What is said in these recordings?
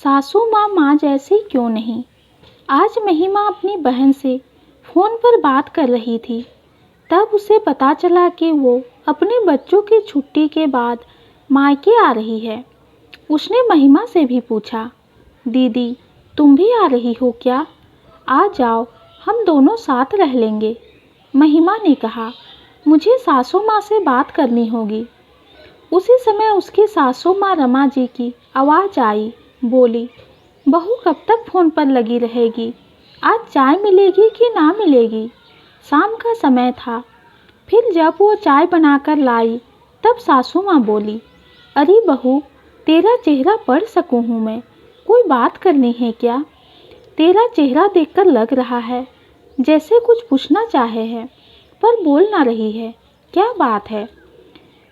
सासू माँ माँ जैसी क्यों नहीं। आज महिमा अपनी बहन से फ़ोन पर बात कर रही थी। तब उसे पता चला कि वो अपने बच्चों की छुट्टी के बाद मायके आ रही है। उसने महिमा से भी पूछा, दीदी तुम भी आ रही हो क्या? आ जाओ, हम दोनों साथ रह लेंगे। महिमा ने कहा, मुझे सासू माँ से बात करनी होगी। उसी समय उसकी सासू माँ रमा जी की आवाज़ आई। बोली, बहू कब तक फ़ोन पर लगी रहेगी? आज चाय मिलेगी कि ना मिलेगी? शाम का समय था। फिर जब वो चाय बनाकर लाई तब सासू माँ बोली, अरे बहू, तेरा चेहरा पढ़ सकूँ हूँ मैं, कोई बात करनी है क्या? तेरा चेहरा देखकर लग रहा है जैसे कुछ पूछना चाहे है पर बोल ना रही है, क्या बात है?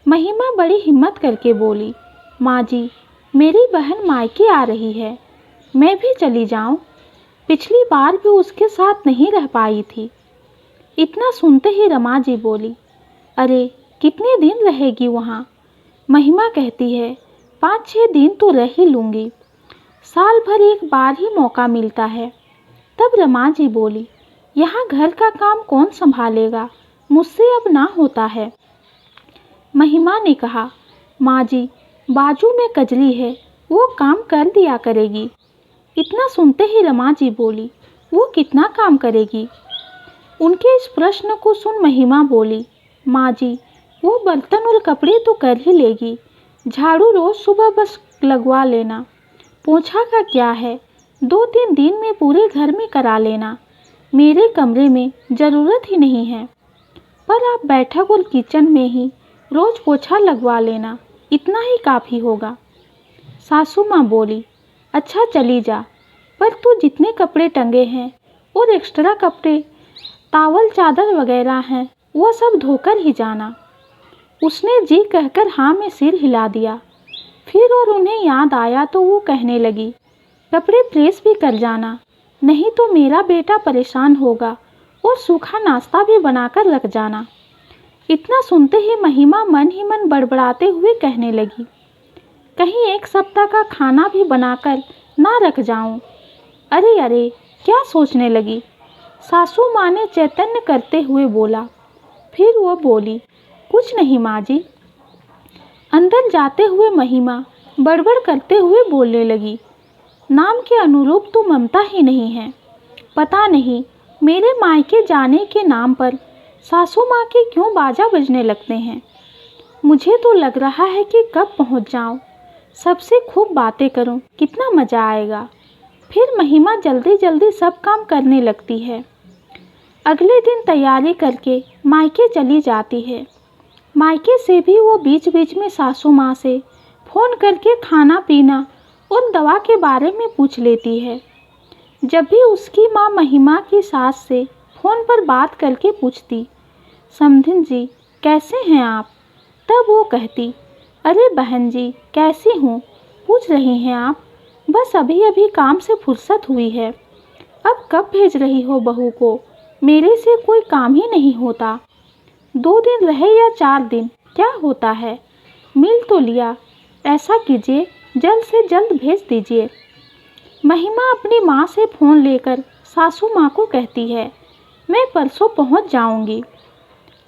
महिमा बड़ी हिम्मत करके बोली, माँ जी, मेरी बहन मायके आ रही है, मैं भी चली जाऊं? पिछली बार भी उसके साथ नहीं रह पाई थी। इतना सुनते ही रमा जी बोली, अरे कितने दिन रहेगी वहाँ? महिमा कहती है, 5-6 दिन तो रह ही लूँगी, साल भर एक बार ही मौका मिलता है। तब रमा जी बोली, यहाँ घर का काम कौन संभालेगा, मुझसे अब ना होता है। महिमा ने कहा, माँ जी, बाजू में कजली है, वो काम कर दिया करेगी। इतना सुनते ही रमा जी बोली, वो कितना काम करेगी? उनके इस प्रश्न को सुन महिमा बोली, माँ जी, वो बर्तन और कपड़े तो कर ही लेगी, झाड़ू रोज सुबह बस लगवा लेना, पोछा का क्या है, 2-3 दिन में पूरे घर में करा लेना, मेरे कमरे में ज़रूरत ही नहीं है। पर आप बैठक और किचन में ही रोज पोछा लगवा लेना, इतना ही काफ़ी होगा। सासू माँ बोली, अच्छा चली जा, पर तू जितने कपड़े टंगे हैं और एक्स्ट्रा कपड़े, टावल चादर वगैरह हैं, वह सब धोकर ही जाना। उसने जी कहकर हाँ में सिर हिला दिया। फिर और उन्हें याद आया तो वो कहने लगी, कपड़े प्रेस भी कर जाना, नहीं तो मेरा बेटा परेशान होगा, और सूखा नाश्ता भी बनाकर रख जाना। इतना सुनते ही महिमा मन ही मन बड़बड़ाते हुए कहने लगी, कहीं 1 सप्ताह का खाना भी बनाकर ना रख जाऊं। अरे अरे, क्या सोचने लगी? सासू माँ ने चैतन्य करते हुए बोला। फिर वो बोली, कुछ नहीं माँ जी। अंदर जाते हुए महिमा बड़बड़ करते हुए बोलने लगी, नाम के अनुरूप तो ममता ही नहीं है। पता नहीं मेरे मायके जाने के नाम पर सासू माँ के क्यों बाजा बजने लगते हैं। मुझे तो लग रहा है कि कब पहुँच जाऊँ, सबसे खूब बातें करूँ, कितना मज़ा आएगा। फिर महिमा जल्दी जल्दी सब काम करने लगती है। अगले दिन तैयारी करके मायके चली जाती है। मायके से भी वो बीच बीच में सासू माँ से फ़ोन करके खाना पीना और दवा के बारे में पूछ लेती है। जब भी उसकी माँ महिमा की सास से फ़ोन पर बात करके पूछती, समधिन जी कैसे हैं आप? तब वो कहती, अरे बहन जी कैसी हूँ, पूछ रही हैं आप? बस अभी अभी काम से फुर्सत हुई है। अब कब भेज रही हो बहू को? मेरे से कोई काम ही नहीं होता। 2 दिन रहे या 4 दिन, क्या होता है? मिल तो लिया। ऐसा कीजिए, जल्द से जल्द भेज दीजिए। महिमा अपनी माँ से फ़ोन लेकर सासू माँ को कहती है, मैं परसों पहुँच जाऊँगी।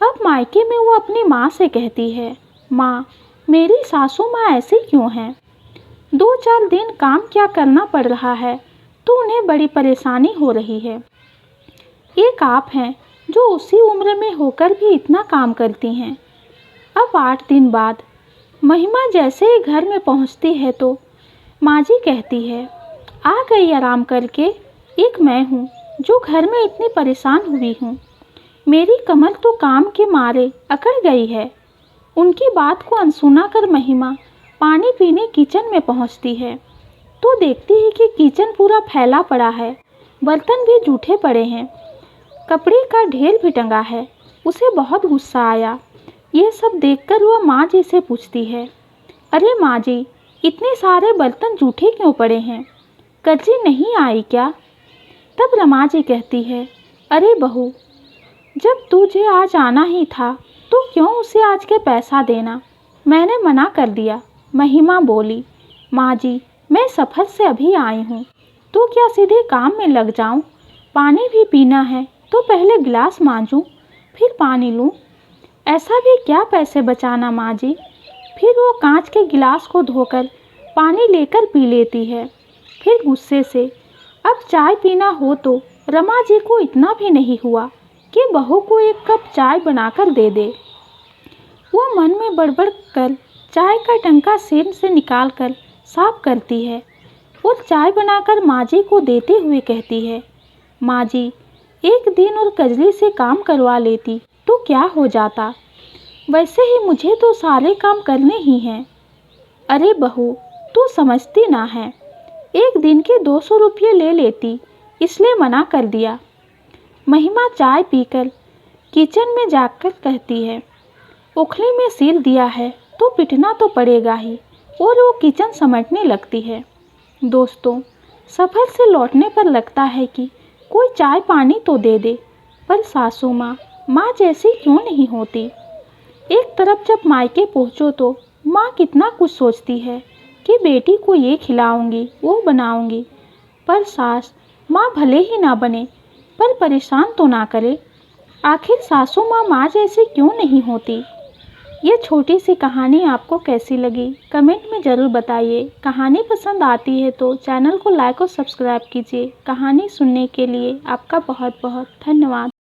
अब मायके में वो अपनी माँ से कहती है, माँ, मेरी सासू माँ ऐसी क्यों हैं? 2-4 दिन काम क्या करना पड़ रहा है तो उन्हें बड़ी परेशानी हो रही है। एक आप हैं जो उसी उम्र में होकर भी इतना काम करती हैं। अब 8 दिन बाद महिमा जैसे ही घर में पहुंचती है तो माँ जी कहती है, आ गई आराम करके। एक मैं हूँ जो घर में इतनी परेशान हुई हूँ। मेरी कमर तो काम के मारे अकड़ गई है। उनकी बात को अनसुना कर महिमा पानी पीने किचन में पहुँचती है तो देखती है कि किचन पूरा फैला पड़ा है, बर्तन भी जूठे पड़े हैं, कपड़े का ढेर भी टंगा है। उसे बहुत गुस्सा आया। यह सब देखकर वह माँ जी से पूछती है, अरे माँ जी, इतने सारे बर्तन जूठे क्यों पड़े हैं? कजली नहीं आई क्या? तब रमा जी कहती है, अरे बहू, जब तुझे आज आना ही था तो क्यों उसे आज के पैसा देना? मैंने मना कर दिया। महिमा बोली, माँ जी, मैं सफ़र से अभी आई हूँ, तो क्या सीधे काम में लग जाऊँ? पानी भी पीना है तो पहले गिलास मांजूँ, फिर पानी लूँ। ऐसा भी क्या पैसे बचाना माँ जी। फिर वो कांच के गिलास को धोकर पानी लेकर पी लेती है। फिर गुस्से से, अब चाय पीना हो तो रमा जी को इतना भी नहीं हुआ कि बहू को एक कप चाय बनाकर दे दे। वो मन में बड़बड़ कर चाय का टंका सेन से निकालकर साफ करती है और चाय बनाकर माँ जी को देते हुए कहती है, माँ जी, एक दिन और कजली से काम करवा लेती तो क्या हो जाता। वैसे ही मुझे तो सारे काम करने ही हैं। अरे बहू, तू समझती ना है, एक दिन के 200 रुपये ले लेती, इसलिए मना कर दिया। महिमा चाय पीकर किचन में जाकर कहती है, ओखली में सील दिया है तो पिटना तो पड़ेगा ही, और वो किचन समेटने लगती है। दोस्तों, सफ़र से लौटने पर लगता है कि कोई चाय पानी तो दे दे, पर सासू माँ जैसी क्यों नहीं होती। एक तरफ जब मायके पहुँचो तो माँ कितना कुछ सोचती है कि बेटी को ये खिलाऊंगी, वो बनाऊंगी, पर सास माँ भले ही ना बने पर परेशान तो ना करे। आखिर सासू माँ जैसी क्यों नहीं होती। ये छोटी सी कहानी आपको कैसी लगी कमेंट में ज़रूर बताइए। कहानी पसंद आती है तो चैनल को लाइक और सब्सक्राइब कीजिए। कहानी सुनने के लिए आपका बहुत बहुत धन्यवाद।